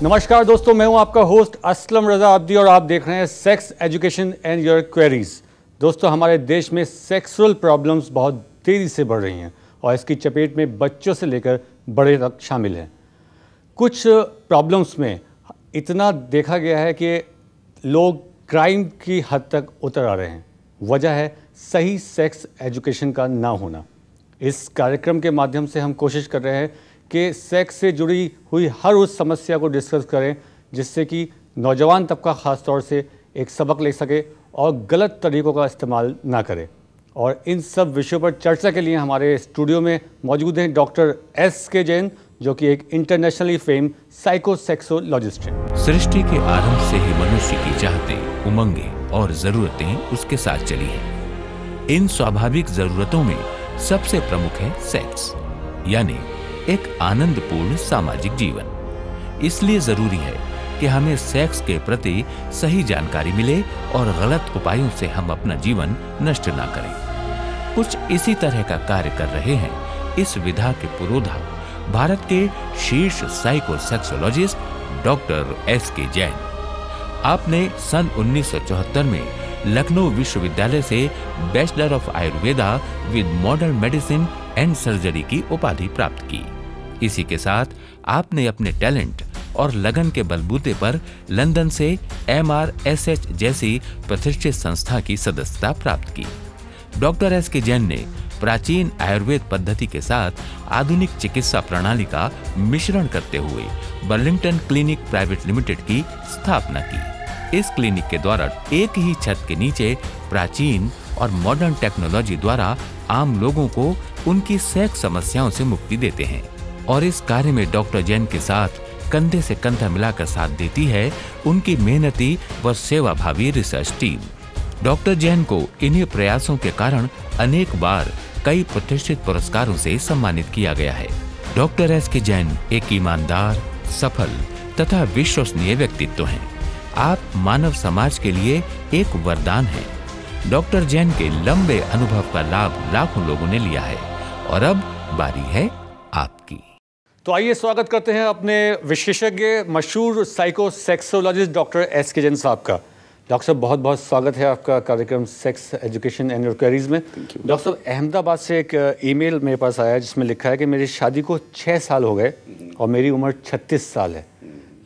नमस्कार दोस्तों, मैं हूं आपका होस्ट असलम रजा अब्दी और आप देख रहे हैं sex education and your queries. दोस्तों, हमारे देश में सेक्सुअल प्रॉब्लम्स बहुत तेज़ी से बढ़ रही हैं और इसकी चपेट में बच्चों से लेकर बड़े तक शामिल हैं। कुछ प्रॉब्लम्स में इतना देखा गया है कि लोग क्राइम की हद तक उतर आ रहे हैं। वजह है सही सेक्स एजुकेशन का ना होना। इस कार्यक्रम के माध्यम से हम कोशिश कर रहे हैं कि सेक्स से जुड़ी हुई हर उस समस्या को डिस्कस करें जिससे कि नौजवान तबका ख़ास तौर से एक सबक ले सके और गलत तरीक़ों का इस्तेमाल ना करे। और इन सब विषयों पर चर्चा के लिए हमारे स्टूडियो में मौजूद हैं डॉक्टर एस.के. जैन, जो कि एक इंटरनेशनली फेम साइकोसेक्सोलॉजिस्ट हैं। सृष्टि के आरंभ से ही मनुष्य की चाहतें, उमंगें और ज़रूरतें उसके साथ चली हैं। इन स्वाभाविक ज़रूरतों में सबसे प्रमुख है सेक्स, यानी एक आनंदपूर्ण सामाजिक जीवन। इसलिए जरूरी है कि हमें सेक्स के प्रति सही जानकारी मिले और गलत उपायों से हम अपना जीवन नष्ट ना करें। कुछ इसी तरह का कार्य कर रहे हैं इस विधा के पुरोधा भारत के शीर्ष साइकोसेक्सोलॉजिस्ट डॉक्टर एस.के. जैन। आपने सन 1974 में लखनऊ विश्वविद्यालय से bachelor of Ayurveda with modern medicine and surgery की उपाधि प्राप्त की। इसी के साथ आपने अपने टैलेंट और लगन के बलबूते पर लंदन से MRSH जैसी प्रतिष्ठित संस्था की सदस्यता प्राप्त की। Doctor S K. जैन ने प्राचीन आयुर्वेद पद्धति के साथ आधुनिक चिकित्सा प्रणाली का मिश्रण करते हुए बर्लिंगटन क्लिनिक प्राइवेट लिमिटेड की स्थापना की। इस क्लिनिक के द्वारा एक ही छत के नीचे प्राचीन और मॉडर्न टेक्नोलॉजी द्वारा आम लोगों को उनकी सेक्स समस्याओं से मुक्ति देते हैं। और इस कार्य में डॉक्टर जैन के साथ कंधे से कंधा मिलाकर साथ देती है उनकी मेहनती व सेवाभावी रिसर्च टीम। डॉक्टर जैन को इन्हीं प्रयासों के कारण अनेक बार कई प्रतिष्ठित पुरस्कारों से सम्मानित किया गया है। Doctor S K. जैन एक ईमानदार, सफल तथा विश्वसनीय व्यक्तित्व हैं। आप मानव समाज के लिए एक वरदान हैं। डॉक्टर जैन के लंबे अनुभव का लाभ लाखों लोगों ने लिया है और अब बारी है आपकी। तो आइए स्वागत करते हैं अपने विशेषज्ञ मशहूर साइकोसेक्सोलॉजिस्ट डॉक्टर एस.के. जैन साहब का। डॉक्टर साहब, बहुत बहुत स्वागत है आपका कार्यक्रम sex education and your queries में। डॉक्टर साहब, अहमदाबाद से एक ईमेल मेरे पास आया जिसमें लिखा है कि मेरी शादी को 6 साल हो गए और मेरी उम्र 36 साल है,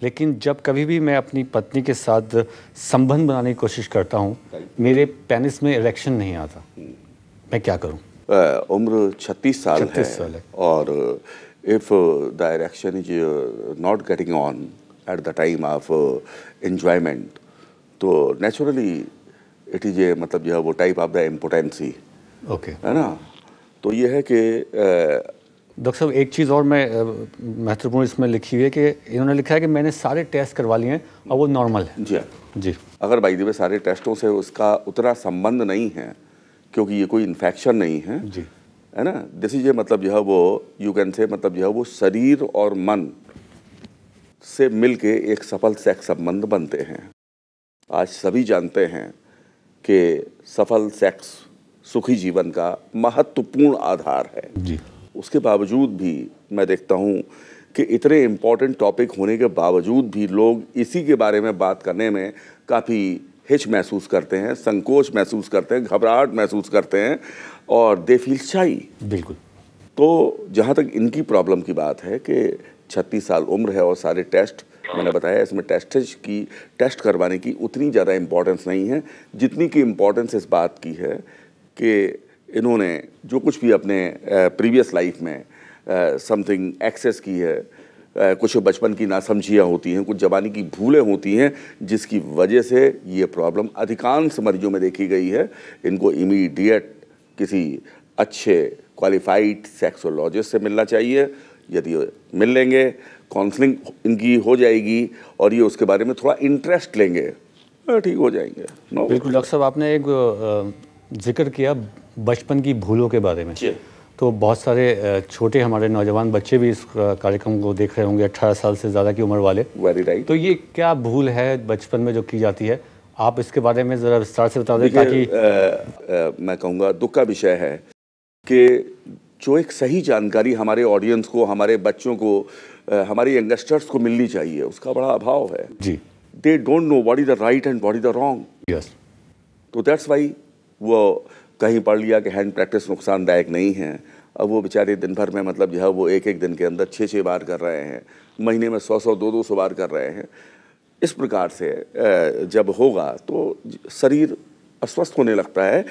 लेकिन जब कभी भी मैं अपनी पत्नी के साथ संबंध बनाने की कोशिश करता हूँ मेरे पेनिस में इरेक्शन नहीं आता। मैं क्या करूँ? उम्र 36 साल है और if the erection is not getting on at the time of enjoyment, तो naturally it is a मतलब यह वो type of the impotency, है ना। तो ये है कि डॉक्टर साहब, एक चीज़ और मैं महत्वपूर्ण इसमें लिखी हुई है कि इन्होंने लिखा है कि मैंने सारे टेस्ट करवा लिए हैं और वो नॉर्मल है। जी। अगर बाई द वे सारे टेस्टों से उसका उतना संबंध नहीं है क्योंकि ये कोई इन्फेक्शन नहीं है जी, है ना। दिस इज मतलब यह वो यू कैन से मतलब यह वो शरीर और मन से मिलके एक सफल सेक्स संबंध बनते हैं। आज सभी जानते हैं कि सफल सेक्स सुखी जीवन का महत्वपूर्ण आधार है जी। उसके बावजूद भी मैं देखता हूँ कि इतने इम्पोर्टेंट टॉपिक होने के बावजूद भी लोग इसी के बारे में बात करने में काफ़ी हिच महसूस करते हैं, संकोच महसूस करते हैं, घबराहट महसूस करते हैं और दे फील शाई। बिल्कुल। तो जहाँ तक इनकी प्रॉब्लम की बात है कि 36 साल उम्र है और सारे टेस्ट मैंने बताया इसमें टेस्ट करवाने की उतनी ज़्यादा इम्पोर्टेंस नहीं है जितनी की इम्पोर्टेंस इस बात की है कि इन्होंने जो कुछ भी अपने प्रीवियस लाइफ में समथिंग एक्सेस की है, कुछ बचपन की नासमझियाँ होती हैं, कुछ जवानी की भूलें होती हैं जिसकी वजह से ये प्रॉब्लम अधिकांश मरीजों में देखी गई है। इनको इमीडिएट किसी अच्छे क्वालिफाइड सेक्सोलॉजिस्ट से मिलना चाहिए। यदि मिल लेंगे, काउंसलिंग इनकी हो जाएगी और ये उसके बारे में थोड़ा इंटरेस्ट लेंगे, ठीक हो जाएंगे। बिल्कुल डॉक्टर साहब, आपने एक जिक्र किया बचपन की भूलों के बारे में। तो बहुत सारे छोटे हमारे नौजवान बच्चे भी इस कार्यक्रम को देख रहे होंगे, 18 साल से ज़्यादा की उम्र वाले। Very right. तो ये क्या भूल है बचपन में जो की जाती है, आप इसके बारे में ज़रा विस्तार से बता दें ताकि मैं कहूँगा दुख का विषय है कि जो एक सही जानकारी हमारे ऑडियंस को, हमारे बच्चों को हमारी यंगस्टर्स को मिलनी चाहिए, उसका बड़ा अभाव है जी। They don't know what is the right and what is the wrong. Yes. तो दैट्स वाई वो कहीं पढ़ लिया कि हैंड प्रैक्टिस नुकसानदायक नहीं है, अब वो बेचारे दिन भर में मतलब जो है वो एक एक दिन के अंदर 6-6 बार कर रहे हैं, महीने में 100-100 200-200 बार कर रहे हैं। इस प्रकार से जब होगा तो शरीर अस्वस्थ होने लगता है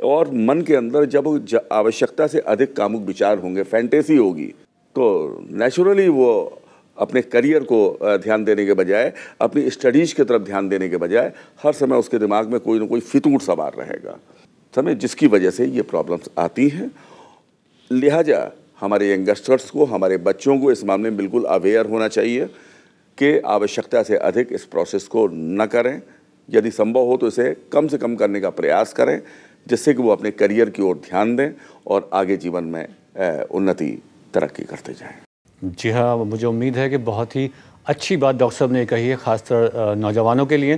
और मन के अंदर जब आवश्यकता से अधिक कामुक विचार होंगे, फैंटेसी होगी, तो नेचुरली वो अपने करियर को ध्यान देने के बजाय, अपनी स्टडीज़ की तरफ ध्यान देने के बजाय हर समय उसके दिमाग में कोई ना कोई फितूर सवार रहेगा, समय जिसकी वजह से ये प्रॉब्लम्स आती हैं। लिहाजा हमारे यंगस्टर्स को, हमारे बच्चों को इस मामले में बिल्कुल अवेयर होना चाहिए कि आवश्यकता से अधिक इस प्रोसेस को न करें, यदि संभव हो तो इसे कम से कम करने का प्रयास करें, जिससे कि वो अपने करियर की ओर ध्यान दें और आगे जीवन में उन्नति तरक्की करते जाएं। जी हाँ, मुझे उम्मीद है कि बहुत ही अच्छी बात डॉक्टर साहब ने कही है, ख़ासकर नौजवानों के लिए,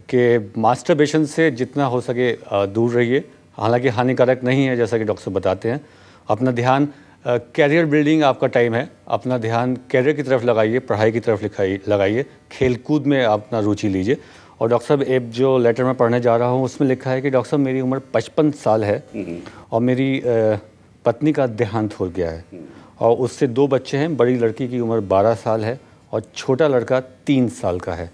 कि मास्टरबेशन से जितना हो सके दूर रहिए। हालांकि हानिकारक नहीं है, जैसा कि डॉक्टर साहब बताते हैं। अपना ध्यान कैरियर बिल्डिंग, आपका टाइम है, अपना ध्यान कैरियर की तरफ लगाइए, पढ़ाई की तरफ लगाइए, खेल कूद में अपना रुचि लीजिए। और डॉक्टर साहब, एक जो लेटर मैं पढ़ने जा रहा हूँ उसमें लिखा है कि डॉक्टर साहब मेरी उम्र 55 साल है और मेरी पत्नी का देहांत हो गया है और उससे 2 बच्चे हैं। बड़ी लड़की की उम्र 12 साल है और छोटा लड़का 3 साल का है।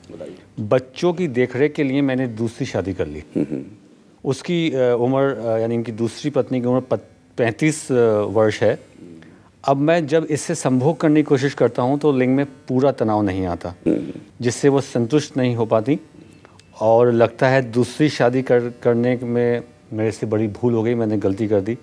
बच्चों की देखरेख के लिए मैंने दूसरी शादी कर ली। उसकी उम्र, यानी इनकी दूसरी पत्नी की उम्र 35 वर्ष है। अब मैं जब इससे संभोग करने की कोशिश करता हूँ तो लिंग में पूरा तनाव नहीं आता, जिससे वो संतुष्ट नहीं हो पाती और लगता है दूसरी शादी करने में मेरे से बड़ी भूल हो गई, मैंने गलती कर दी।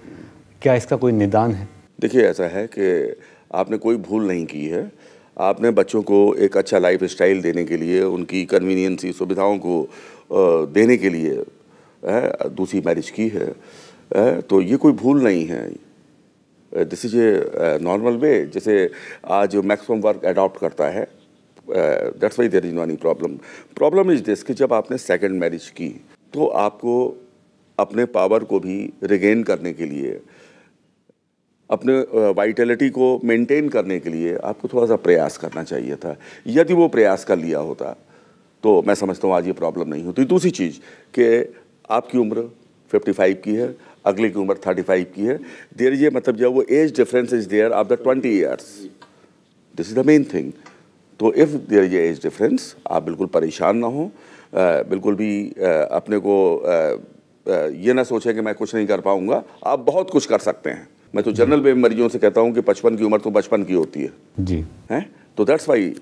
क्या इसका कोई निदान है? देखिए, ऐसा है कि आपने कोई भूल नहीं की है। आपने बच्चों को एक अच्छा लाइफ स्टाइल देने के लिए, उनकी कन्वीनियंसी सुविधाओं को देने के लिए दूसरी मैरिज की है, तो ये कोई भूल नहीं है। This is a normal way. जैसे आज मैक्सिमम वर्क अडॉप्ट करता है, that's why there is no any problem. Problem is this कि जब आपने सेकंड मैरिज की तो आपको अपने पावर को भी रिगेन करने के लिए, अपने वाइटलिटी को मेंटेन करने के लिए आपको थोड़ा सा प्रयास करना चाहिए था। यदि वो प्रयास कर लिया होता तो मैं समझता हूँ आज ये प्रॉब्लम नहीं होती। दूसरी चीज़ कि आपकी उम्र 55 की है, अगले की उम्र 35 की है। देयर इज, मतलब जब वो age difference is there of the 20 years, this is the main thing. तो if there is age difference, आप बिल्कुल परेशान ना हो, बिल्कुल भी अपने को ये ना सोचें कि मैं कुछ नहीं कर पाऊंगा। आप बहुत कुछ कर सकते हैं। मैं तो जनरल वे मरीजों से कहता हूँ कि 55 की उम्र तो बचपन की होती है जी, हैं। तो दैट्स वाई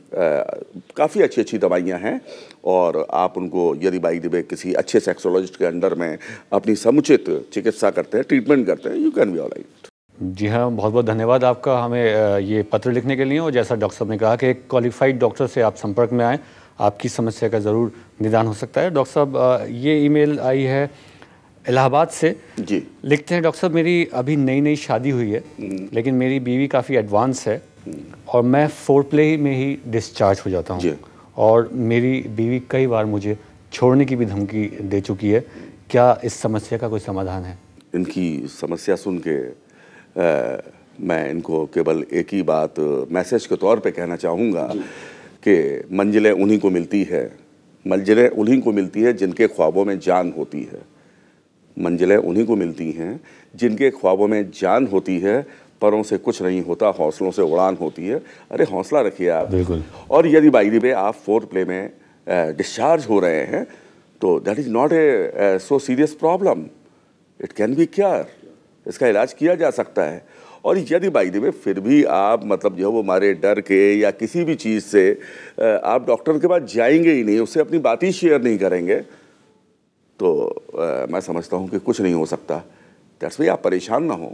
काफ़ी अच्छी अच्छी दवाइयाँ हैं और आप उनको यदि बाई द वे किसी अच्छे सेक्सोलॉजिस्ट के अंडर में अपनी समुचित चिकित्सा करते हैं, ट्रीटमेंट करते हैं, यू कैन बी ऑलराइट। जी हाँ, बहुत बहुत धन्यवाद आपका हमें ये पत्र लिखने के लिए। और जैसा डॉक्टर साहब ने कहा कि एक क्वालिफाइड डॉक्टर से आप संपर्क में आएँ, आपकी समस्या का ज़रूर निदान हो सकता है। डॉक्टर साहब, ये ईमेल आई है इलाहाबाद से। जी, लिखते हैं, डॉक्टर साहब मेरी अभी नई नई शादी हुई है, लेकिन मेरी बीवी काफ़ी एडवांस है और मैं फोरप्ले में ही डिस्चार्ज हो जाता हूँ और मेरी बीवी कई बार मुझे छोड़ने की भी धमकी दे चुकी है। क्या इस समस्या का कोई समाधान है? इनकी समस्या सुन के मैं इनको केवल एक ही बात मैसेज के तौर पे कहना चाहूँगा कि मंजिलें उन्हीं को मिलती है, मंजिलें उन्हीं को मिलती है जिनके ख्वाबों में जान होती है। मंजिलें उन्हीं को मिलती हैं जिनके ख्वाबों में जान होती है। परों से कुछ नहीं होता, हौसलों से उड़ान होती है। अरे हौसला रखिए आप। बिल्कुल। और यदि बाई द वे आप फोरप्ले में डिस्चार्ज हो रहे हैं तो that is not a so serious problem, it can be cure. इसका इलाज किया जा सकता है। और यदि बाई द वे फिर भी आप मतलब जो है वो हमारे डर के या किसी भी चीज़ से आप डॉक्टर के पास जाएंगे ही नहीं, उससे अपनी बात ही शेयर नहीं करेंगे, तो मैं समझता हूँ कि कुछ नहीं हो सकता। दैट्स वाई आप परेशान ना हो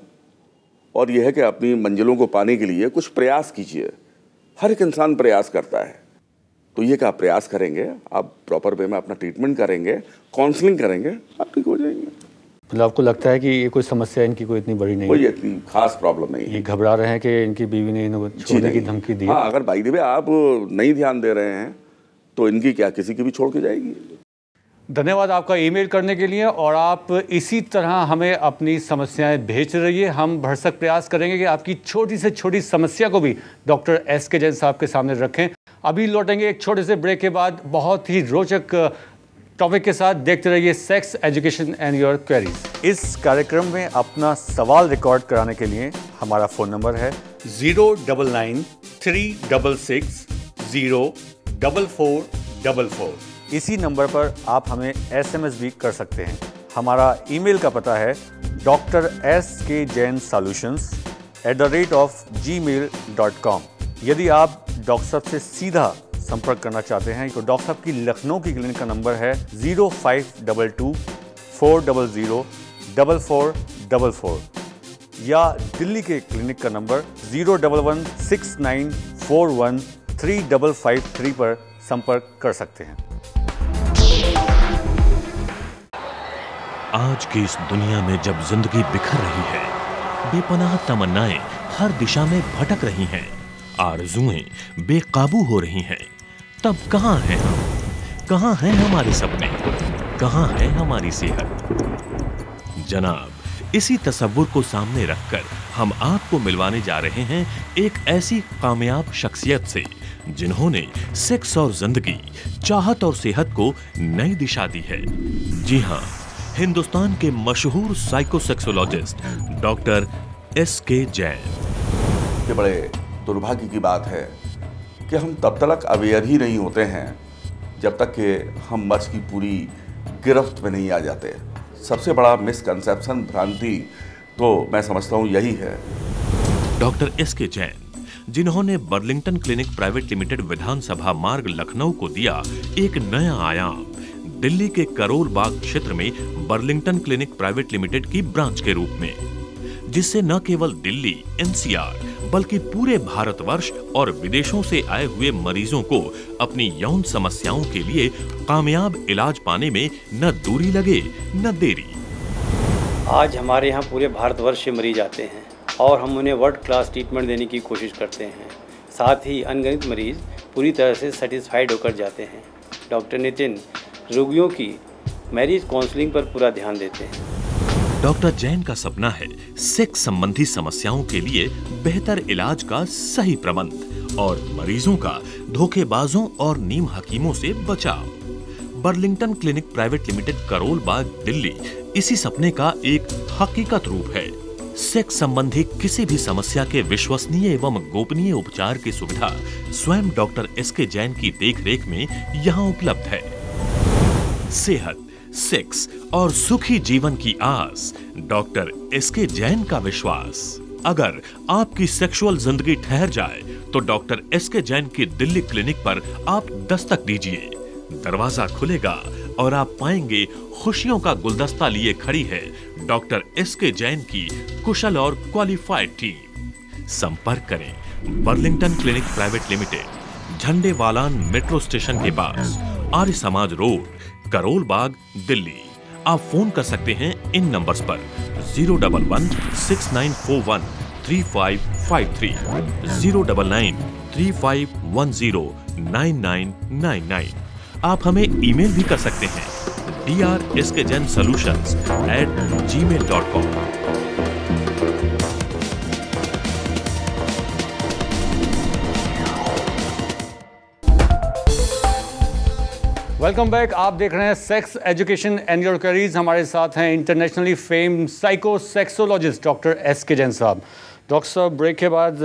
और यह है कि अपनी मंजिलों को पाने के लिए कुछ प्रयास कीजिए। हर एक इंसान प्रयास करता है, तो ये कि आप प्रयास करेंगे, आप प्रॉपर वे में अपना ट्रीटमेंट करेंगे, काउंसलिंग करेंगे, आप ठीक हो जाएंगे। मतलब आपको लगता है कि ये कोई समस्या इनकी कोई इतनी बड़ी नहीं है? कोई इतनी खास प्रॉब्लम नहीं है। ये घबरा रहे हैं कि इनकी बीवी ने इनको छोड़ने की धमकी दी है। हाँ, अगर बाई द वे आप नहीं ध्यान दे रहे हैं तो इनकी क्या किसी की भी छोड़ के जाएगी। धन्यवाद आपका ईमेल करने के लिए, और आप इसी तरह हमें अपनी समस्याएं भेजते रहिए। हम भरसक प्रयास करेंगे कि आपकी छोटी से छोटी समस्या को भी डॉक्टर एस.के. जैन साहब के सामने रखें। अभी लौटेंगे एक छोटे से ब्रेक के बाद बहुत ही रोचक टॉपिक के साथ। देखते रहिए sex education and your queries. इस कार्यक्रम में अपना सवाल रिकॉर्ड कराने के लिए हमारा फ़ोन नंबर है 099-366-04444। इसी नंबर पर आप हमें SMS भी कर सकते हैं। हमारा ईमेल का पता है drskjainsolutions@gmail.com। यदि आप डॉक्टर साहब से सीधा संपर्क करना चाहते हैं तो डॉक्टर साहब की लखनऊ की क्लिनिक का नंबर है 0522-400-4444 या दिल्ली के क्लिनिक का नंबर 01169413553 पर संपर्क कर सकते हैं। आज की इस दुनिया में जब जिंदगी बिखर रही है, बेपनाह तमन्नाएं हर दिशा में भटक रही हैं, आरज़ुएं बेकाबू हो रही हैं, तब कहां हैं हम? कहां हैं हमारे सपने? कहां है हमारी सेहत? जनाब, इसी तसव्वुर को सामने रखकर हम आपको मिलवाने जा रहे हैं एक ऐसी कामयाब शख्सियत से जिन्होंने सेक्स और जिंदगी, चाहत और सेहत को नई दिशा दी है। जी हां, हिंदुस्तान के मशहूर साइकोसेक्सोलॉजिस्ट डॉक्टर एस.के. जैन। ये बड़े दुर्भाग्य की बात है कि हम तब तक अवेयर ही नहीं होते हैं जब तक कि हम मर्ज की पूरी गिरफ्त में नहीं आ जाते। सबसे बड़ा मिसकंसेप्शन, भ्रांति तो मैं समझता हूँ यही है। Doctor S K. जैन, जिन्होंने Burlington clinic private limited Vidhansabha Marg Lucknow को दिया एक नया आयाम, दिल्ली के करोल बाग क्षेत्र में बर्लिंगटन क्लिनिक प्राइवेट लिमिटेड की ब्रांच के रूप में, जिससे न केवल दिल्ली, NCR बल्कि पूरे भारतवर्ष और विदेशों से आए हुए मरीजों को अपनी यौन समस्याओं के लिए कामयाब इलाज पाने में न दूरी लगे न देरी। आज हमारे यहाँ पूरे भारतवर्ष से मरीज आते हैं और हम उन्हें वर्ल्ड क्लास ट्रीटमेंट देने की कोशिश करते हैं। साथ ही अनगिनत मरीज पूरी तरह से सेटिस्फाइड होकर जाते हैं। डॉक्टर नितिन रोगियों की मैरिज काउंसलिंग पर पूरा ध्यान देते हैं। डॉक्टर जैन का सपना है सेक्स संबंधी समस्याओं के लिए बेहतर इलाज का सही प्रबंध और मरीजों का धोखेबाजों और नीम हकीमों से बचाव। Burlington clinic private limited Karol Bagh, Delhi इसी सपने का एक हकीकत रूप है। सेक्स संबंधी किसी भी समस्या के विश्वसनीय एवं गोपनीय उपचार की सुविधा स्वयं डॉक्टर एस.के. जैन की देखरेख में यहाँ उपलब्ध है। सेहत, सेक्स और सुखी जीवन की आस, डॉक्टर एस.के. जैन का विश्वास। अगर आपकी सेक्सुअल जिंदगी ठहर जाए तो डॉक्टर एस.के. जैन की दिल्ली क्लिनिक पर आप दस्तक दीजिए। दरवाजा खुलेगा और आप पाएंगे खुशियों का गुलदस्ता लिए खड़ी है डॉक्टर एस.के. जैन की कुशल और क्वालिफाइड टीम। संपर्क करें Burlington clinic private limited, Jhandewalan metro station के पास, आर्य समाज रोड, करोल बाग, दिल्ली। आप फोन कर सकते हैं इन नंबर्स पर 011-6941-3553, 099-3510-9999। आप हमें ईमेल भी कर सकते हैं drskjainsolutions@gmail.com। Welcome back. आप देख रहे हैं sex education and your queries. हमारे साथ हैं internationally famed psychosexologist doctor S K. Jain साहब। डॉक्टर साहब, ब्रेक के बाद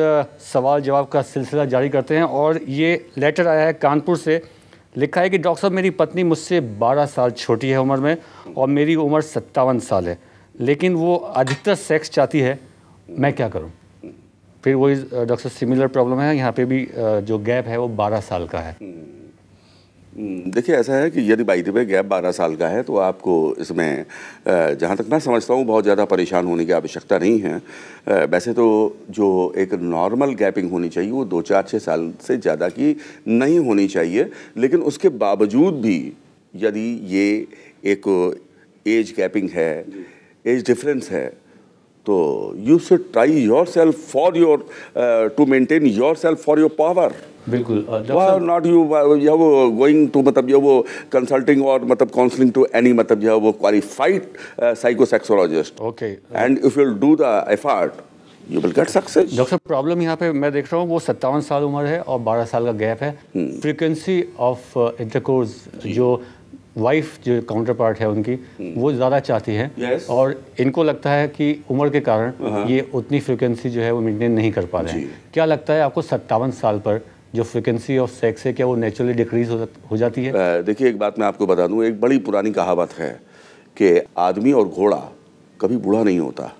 सवाल जवाब का सिलसिला जारी करते हैं और ये लेटर आया है कानपुर से। लिखा है कि डॉक्टर साहब, मेरी पत्नी मुझसे 12 साल छोटी है उम्र में और मेरी उम्र 57 साल है, लेकिन वो अधिकतर सेक्स चाहती है, मैं क्या करूं? फिर वही डॉक्टर सिमिलर प्रॉब्लम है, यहाँ पे भी जो गैप है वो 12 साल का है। देखिए, ऐसा है कि यदि बाई द वे गैप 12 साल का है तो आपको इसमें जहाँ तक मैं समझता हूँ बहुत ज़्यादा परेशान होने की आवश्यकता नहीं है। वैसे तो जो एक नॉर्मल गैपिंग होनी चाहिए वो 2-4-6 साल से ज़्यादा की नहीं होनी चाहिए, लेकिन उसके बावजूद भी यदि ये एक एज गैपिंग है, एज डिफरेंस है, तो you should try your self for your to maintain your self for your power. बिल्कुल। नॉट यू वो गोइंग टू मतलब जो वो कंसल्टिंग और मतलब काउंसलिंग टू एनी मतलब जो वो qualified psychosexologist. Okay. And if you do the effort you will get success. Doctor problem यहाँ पे मैं देख रहा हूँ वो 57 साल उम्र है और 12 साल का गैप है। फ्रीक्वेंसी ऑफ इंटरकोर्स जो वाइफ जो काउंटर पार्ट है उनकी वो ज़्यादा चाहती है। Yes. और इनको लगता है कि उम्र के कारण ये उतनी फ्रीक्वेंसी जो है वो मेंटेन नहीं कर पा रहे हैं। क्या लगता है आपको 57 साल पर जो फ्रीक्वेंसी ऑफ सेक्स है क्या वो नेचुरली डिक्रीज हो जाती है? देखिए एक बात मैं आपको बता दूं, एक बड़ी पुरानी कहावत है कि आदमी और घोड़ा कभी बूढ़ा नहीं होता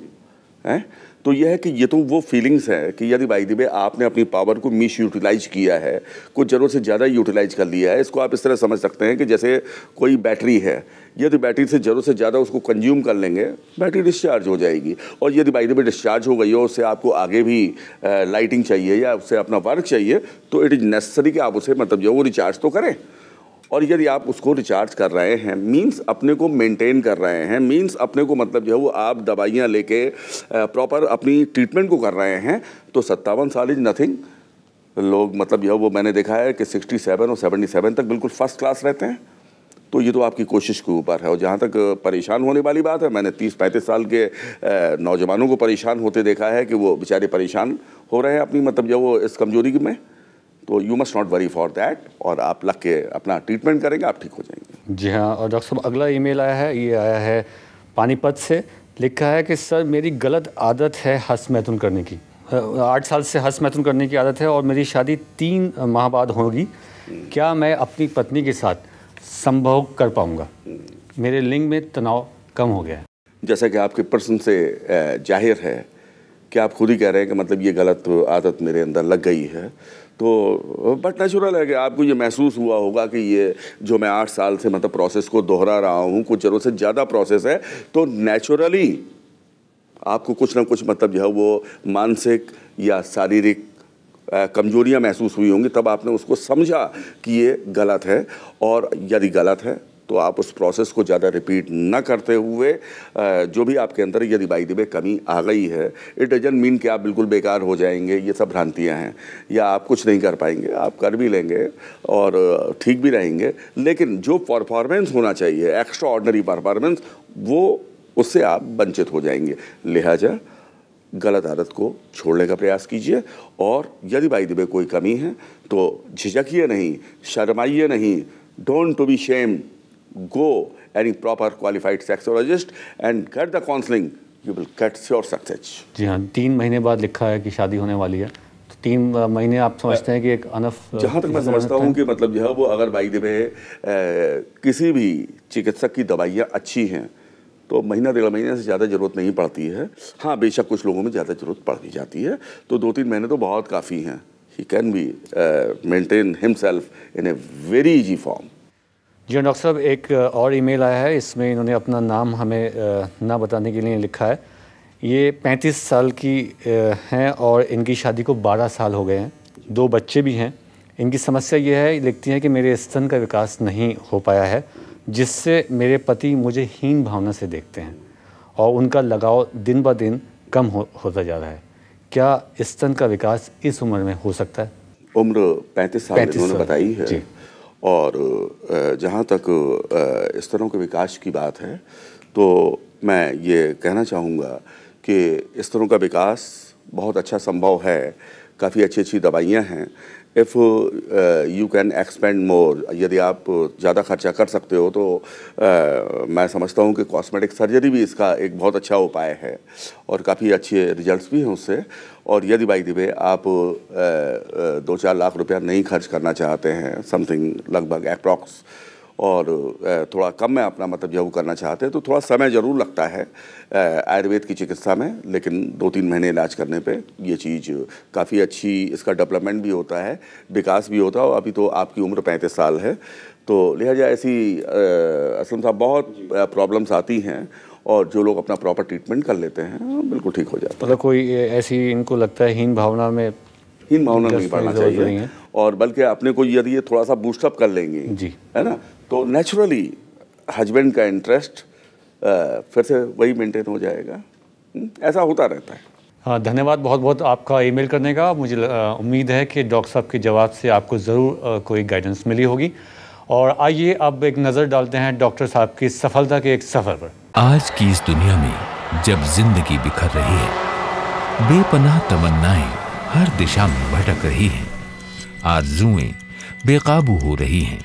है। तो यह है कि ये तो वो फीलिंग्स है कि यदि भाई दिबे आपने अपनी पावर को मिस यूटिलाइज किया है, कुछ ज़रूरत से ज़्यादा यूटिलाइज कर लिया है। इसको आप इस तरह समझ सकते हैं कि जैसे कोई बैटरी है, यदि बैटरी से ज़रूरत से ज़्यादा उसको कंज्यूम कर लेंगे बैटरी डिस्चार्ज हो जाएगी। और यदि भाई दिबे डिस्चार्ज हो गई हो, उससे आपको आगे भी लाइटिंग चाहिए या उससे अपना वर्क चाहिए, तो इट इज़ नेसेसरी कि आप उसे मतलब जो वो रिचार्ज तो करें। और यदि आप उसको रिचार्ज कर रहे हैं मींस अपने को मेंटेन कर रहे हैं, मींस अपने को मतलब जो है वो आप दवाइयाँ लेके प्रॉपर अपनी ट्रीटमेंट को कर रहे हैं, तो 57 साल इज नथिंग। लोग मतलब जो है वो मैंने देखा है कि 67 और 77 तक बिल्कुल फर्स्ट क्लास रहते हैं। तो ये तो आपकी कोशिश के ऊपर है। और जहाँ तक परेशान होने वाली बात है, मैंने 30-35 साल के नौजवानों को परेशान होते देखा है कि वो बेचारे परेशान हो रहे हैं अपनी मतलब जो वो इस कमजोरी में। तो you must not worry for that, और आप लग के अपना ट्रीटमेंट करेंगे, आप ठीक हो जाएंगे। जी हाँ। और डॉक्टर साहब अगला ईमेल आया है, ये आया है पानीपत से। लिखा है कि सर मेरी गलत आदत है हंस मैथुन करने की। 8 साल से हंस मैथुन करने की आदत है और मेरी शादी 3 माह बाद होगी। क्या मैं अपनी पत्नी के साथ संभोग कर पाऊँगा? मेरे लिंग में तनाव कम हो गया है। जैसा कि आपके प्रश्न से जाहिर है कि आप खुद ही कह रहे हैं कि मतलब ये गलत आदत मेरे अंदर लग गई है, तो बट नेचुरल है कि आपको ये महसूस हुआ होगा कि ये जो मैं 8 साल से मतलब प्रोसेस को दोहरा रहा हूँ, कुछ ज़रूरत से ज़्यादा प्रोसेस है, तो नेचुरली आपको कुछ ना कुछ मतलब जो है वो मानसिक या शारीरिक कमजोरियाँ महसूस हुई होंगी। तब आपने उसको समझा कि ये गलत है, और यदि गलत है तो आप उस प्रोसेस को ज़्यादा रिपीट न करते हुए जो भी आपके अंदर यदि बाई द वे कमी आ गई है, इट डजंट मीन कि आप बिल्कुल बेकार हो जाएंगे। ये सब भ्रांतियाँ हैं, या आप कुछ नहीं कर पाएंगे। आप कर भी लेंगे और ठीक भी रहेंगे, लेकिन जो परफॉर्मेंस होना चाहिए, एक्स्ट्रा ऑर्डिनरी परफॉर्मेंस, वो उससे आप वंचित हो जाएंगे। लिहाजा गलत आदत को छोड़ने का प्रयास कीजिए, और यदि बाई द वे कोई कमी है तो झिझकिए नहीं, शर्माइए नहीं, don't to be shame, go any proper qualified sexologist and get the counseling, you will get your success। जी हाँ। 3 महीने बाद लिखा है कि शादी होने वाली है, तो 3 महीने आप समझते हैं कि एक अनफ? जहाँ तक मैं समझता हूँ कि मतलब जो है वो अगर बाई द वे किसी भी चिकित्सक की दवाइयाँ अच्छी हैं तो महीना 1.5 महीने से ज़्यादा ज़रूरत नहीं पड़ती है। हाँ बेशक कुछ लोगों में ज़्यादा ज़रूरत पड़ भी जाती है, तो 2-3 महीने तो बहुत काफ़ी हैं। He can be maintain himself in a very easy form. जी डॉक्टर साहब, एक और ईमेल आया है, इसमें इन्होंने अपना नाम हमें ना बताने के लिए लिखा है। ये 35 साल की हैं और इनकी शादी को 12 साल हो गए हैं, 2 बच्चे भी हैं। इनकी समस्या ये है, लिखती हैं कि मेरे स्तन का विकास नहीं हो पाया है, जिससे मेरे पति मुझे हीन भावना से देखते हैं और उनका लगाव दिन ब दिन कम होता जा रहा है। क्या स्तन का विकास इस उम्र में हो सकता है? उम्र 35 साल इन्होंने बताई है जी। और जहाँ तक स्तनों के विकास की बात है, तो मैं ये कहना चाहूँगा कि स्तनों का विकास बहुत अच्छा संभव है। काफ़ी अच्छी दवाइयाँ हैं। इफ़ यू कैन एक्सपेंड मोर, यदि आप ज़्यादा खर्चा कर सकते हो तो मैं समझता हूँ कि कॉस्मेटिक सर्जरी भी इसका एक बहुत अच्छा उपाय है और काफ़ी अच्छे रिजल्ट्स भी हैं उससे। और यदि बाई द वे आप 2-4 लाख रुपया नहीं खर्च करना चाहते हैं, समथिंग लगभग अप्रॉक्स, और थोड़ा कम में अपना मतलब जो वो करना चाहते हैं, तो थोड़ा समय ज़रूर लगता है आयुर्वेद की चिकित्सा में, लेकिन 2-3 महीने इलाज करने पे ये चीज़ काफ़ी अच्छी, इसका डेवलपमेंट भी होता है, विकास भी होता है। और अभी तो आपकी उम्र 35 साल है, तो लिहाजा ऐसी असलम साहब बहुत प्रॉब्लम्स आती हैं, और जो लोग अपना प्रॉपर ट्रीटमेंट कर लेते हैं बिल्कुल ठीक हो जाता है। मतलब कोई ऐसी इनको लगता है हीन भावना नहीं पड़ना चाहिए, और बल्कि अपने को यदि ये थोड़ा सा बूस्टअप कर लेंगे जी, है ना, तो नेचुरली हस्बैंड का इंटरेस्ट फिर से वही मेंटेन हो जाएगा। ऐसा होता रहता है। हाँ, धन्यवाद बहुत बहुत आपका ईमेल करने का। मुझे उम्मीद है कि डॉक्टर साहब के जवाब से आपको ज़रूर कोई गाइडेंस मिली होगी। और आइए अब एक नज़र डालते हैं डॉक्टर साहब की सफलता के एक सफ़र पर। आज की इस दुनिया में जब जिंदगी बिखर रही है, बेपनाह तमन्नाएं हर दिशा में भटक रही हैं, आरज़ुएं बेकाबू हो रही हैं,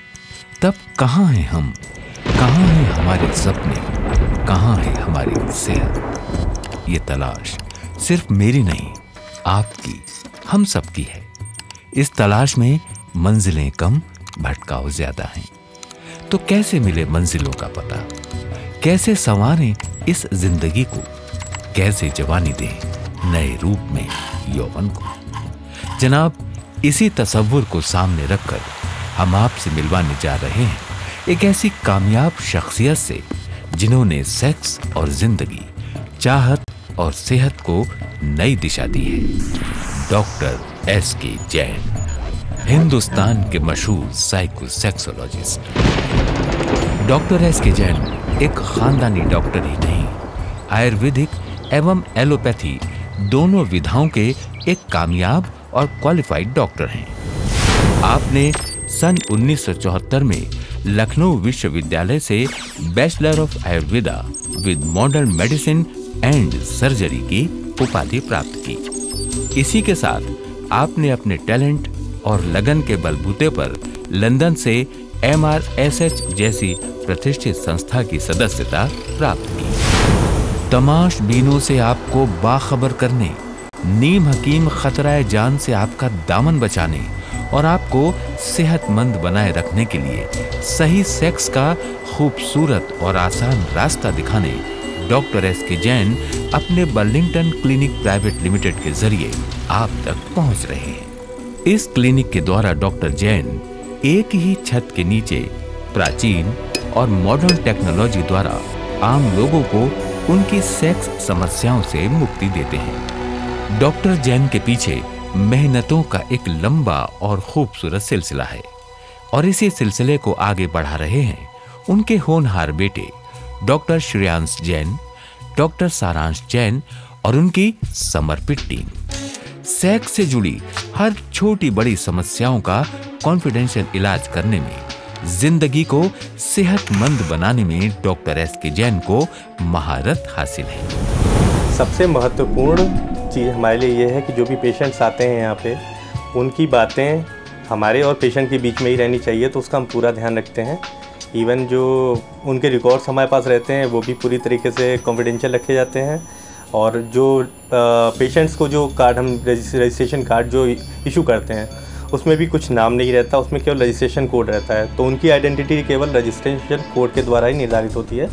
तब कहाँ हैं हम, कहाँ हैं हमारे सपने, कहाँ है हमारी सेहत? ये तलाश सिर्फ मेरी नहीं, आपकी, हम सबकी है। इस तलाश में मंजिलें कम, भटकाव ज्यादा हैं। तो कैसे मिले मंजिलों का पता? कैसे संवारें इस जिंदगी को? कैसे जवानी दें नए रूप में यौवन को? जनाब, इसी तसव्वुर को सामने रखकर हम आपसे मिलवाने जा रहे हैं एक ऐसी कामयाब शख्सियत से जिन्होंने सेक्स और जिंदगी, चाहत और सेहत को नई दिशा दी है। Doctor S K. जैन, हिंदुस्तान के मशहूर साइकोसेक्सोलॉजिस्ट। Doctor S K. जैन एक खानदानी डॉक्टर ही नहीं, आयुर्वेदिक एवं एलोपैथी दोनों विधाओं के एक कामयाब और क्वालिफाइड डॉक्टर हैं। आपने सन 1974 में लखनऊ विश्वविद्यालय से bachelor of Ayurveda with modern medicine and surgery की उपाधि प्राप्त की। इसी के साथ आपने अपने टैलेंट और लगन के बलबूते पर लंदन से MRSH जैसी प्रतिष्ठित संस्था की सदस्यता प्राप्त की। तमाशबीनों से आपको बाखबर करने, नीम हकीम खतराए जान से आपका दामन बचाने और आपको सेहतमंद बनाए रखने के लिए सही सेक्स का खूबसूरत और आसान रास्ता दिखाने डॉक्टर एस.के. जैन अपने बर्लिंगटन क्लिनिक प्राइवेट लिमिटेड के जरिए आप तक पहुंच रहे हैं। इस क्लिनिक के द्वारा डॉक्टर जैन एक ही छत के नीचे प्राचीन और मॉडर्न टेक्नोलॉजी द्वारा आम लोगों को उनकी सेक्स समस्याओं से मुक्ति देते हैं। डॉक्टर जैन के पीछे मेहनतों का एक लंबा और खूबसूरत सिलसिला है और इसी सिलसिले को आगे बढ़ा रहे हैं उनके होनहार बेटे डॉक्टर श्रेयांश जैन, डॉक्टर सारांश जैन और उनकी समर्पित टीम। सेक्स से जुड़ी हर छोटी बड़ी समस्याओं का कॉन्फिडेंशियल इलाज करने में, जिंदगी को सेहतमंद बनाने में डॉक्टर एस.के. जैन को महारत हासिल है। सबसे महत्वपूर्ण चीज़ हमारे लिए ये है कि जो भी पेशेंट्स आते हैं यहाँ पे, उनकी बातें हमारे और पेशेंट के बीच में ही रहनी चाहिए, तो उसका हम पूरा ध्यान रखते हैं। इवन जो उनके रिकॉर्ड्स हमारे पास रहते हैं वो भी पूरी तरीके से कॉन्फिडेंशियल रखे जाते हैं। और जो पेशेंट्स को जो कार्ड हम रजिस्ट्रेशन कार्ड जो इशू करते हैं उसमें भी कुछ नाम नहीं रहता, उसमें केवल रजिस्ट्रेशन कोड रहता है। तो उनकी आइडेंटिटी केवल रजिस्ट्रेशन कोड के द्वारा ही निर्धारित होती है,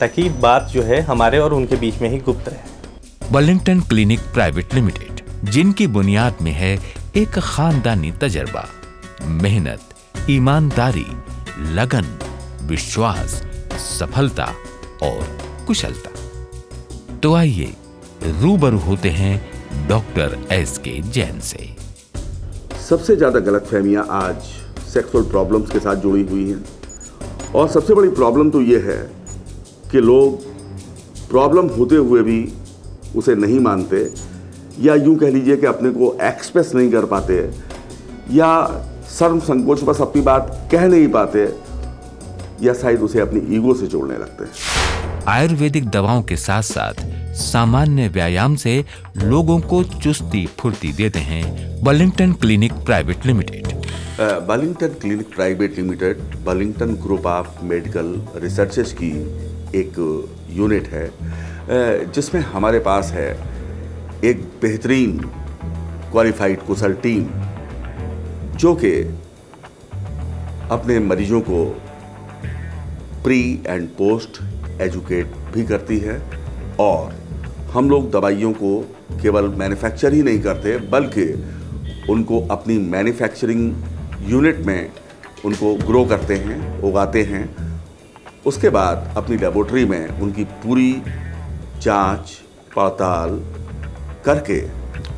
ताकि बात जो है हमारे और उनके बीच में ही गुप्त रहे। बर्लिंगटन क्लिनिक प्राइवेट लिमिटेड, जिनकी बुनियाद में है एक खानदानी तजर्बा, मेहनत, ईमानदारी, लगन, विश्वास, सफलता और कुशलता। तो आइए रूबरू होते हैं डॉक्टर एस.के. जैन से। सबसे ज़्यादा गलतफहमियां आज सेक्सुअल प्रॉब्लम्स के साथ जुड़ी हुई हैं, और सबसे बड़ी प्रॉब्लम तो ये है कि लोग प्रॉब्लम होते हुए भी उसे नहीं मानते, या यूं कह लीजिए कि अपने को एक्सप्रेस नहीं कर पाते, या शर्म संकोच बस अपनी बात कह नहीं पाते, या शायद उसे अपनी ईगो से जोड़ने लगते हैं। आयुर्वेदिक दवाओं के साथ साथ सामान्य व्यायाम से लोगों को चुस्ती फुर्ती देते हैं Burlington clinic private limited. Burlington clinic private limited Burlington group of medical researches की एक यूनिट है, जिसमें हमारे पास है एक बेहतरीन क्वालिफाइड कुशल टीम, जो कि अपने मरीजों को प्री एंड पोस्ट एजुकेट भी करती है। और हम लोग दवाइयों को केवल मैन्युफैक्चर ही नहीं करते, बल्कि उनको अपनी मैन्युफैक्चरिंग यूनिट में उनको ग्रो करते हैं, उगाते हैं। उसके बाद अपनी लेबोरेटरी में उनकी पूरी जांच पड़ताल करके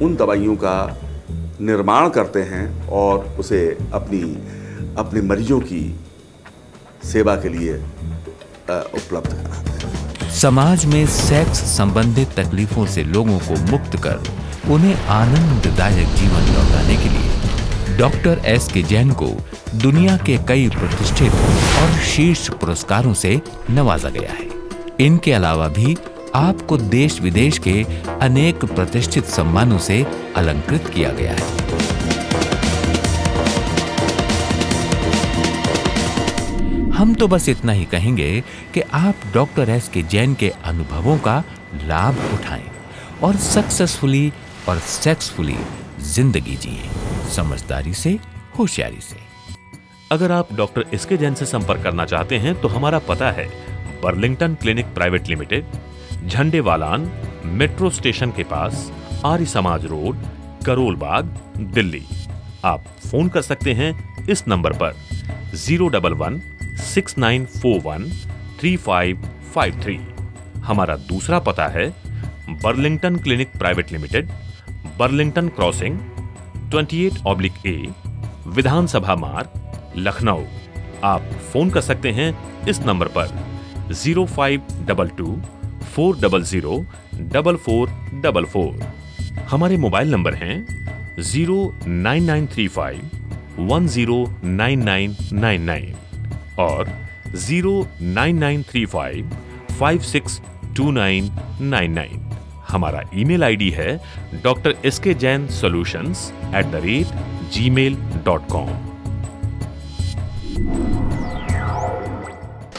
उन दवाइयों का निर्माण करते हैं और उसे अपने मरीजों की सेवा के लिए उपलब्ध कराते हैं। समाज में सेक्स संबंधित तकलीफों से लोगों को मुक्त कर उन्हें आनंददायक जीवन लौटाने के लिए डॉक्टर एस के जैन को दुनिया के कई प्रतिष्ठित और शीर्ष पुरस्कारों से नवाजा गया है। इनके अलावा भी आपको देश विदेश के अनेक प्रतिष्ठित सम्मानों से अलंकृत किया गया है। हम तो बस इतना ही कहेंगे कि आप डॉक्टर एस के जैन के अनुभवों का लाभ उठाएं और सक्सेसफुली और सेक्सफुली जिंदगी जिए, समझदारी से, होशियारी से। अगर आप डॉक्टर एस के जैन से संपर्क करना चाहते हैं तो हमारा पता है Burlington clinic private limited, Jhandewalan metro station के पास, आर्य समाज रोड, करोल बाग, दिल्ली। आप फोन कर सकते हैं इस नंबर पर 011-6941-3553। हमारा दूसरा पता है Burlington clinic private limited, Burlington crossing, 28/A, विधानसभा मार्ग, लखनऊ। आप फोन कर सकते हैं इस नंबर पर 0522-400-4444। हमारे मोबाइल नंबर हैं 09935-109999 और 09935-562999। हमारा ईमेल आईडी है drskjainsolutions@gmail.com।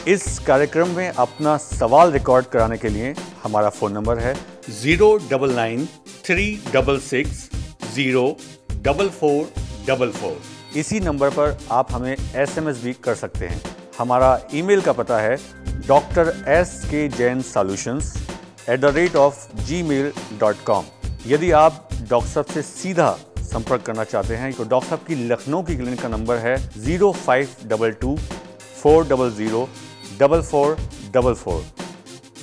इस कार्यक्रम में अपना सवाल रिकॉर्ड कराने के लिए हमारा फ़ोन नंबर है 099-366-04444। इसी नंबर पर आप हमें SMS भी कर सकते हैं। हमारा ईमेल का पता है drskjainsolutions@gmail.com। यदि आप डॉक्टर साहब से सीधा संपर्क करना चाहते हैं तो डॉक्टर साहब की लखनऊ की क्लिनिक का नंबर है 0522-400-4444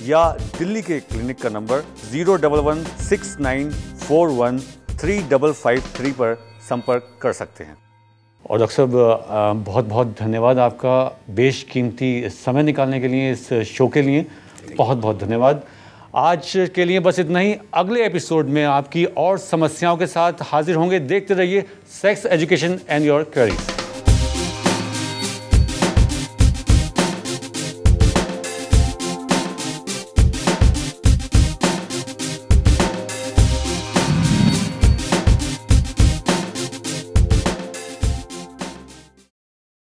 या दिल्ली के क्लिनिक का नंबर 011-6941-3553 पर संपर्क कर सकते हैं। और डॉक्टर साहब बहुत बहुत धन्यवाद आपका बेशकीमती समय निकालने के लिए, इस शो के लिए बहुत बहुत धन्यवाद। आज के लिए बस इतना ही। अगले एपिसोड में आपकी और समस्याओं के साथ हाजिर होंगे। देखते रहिए sex education and your queries.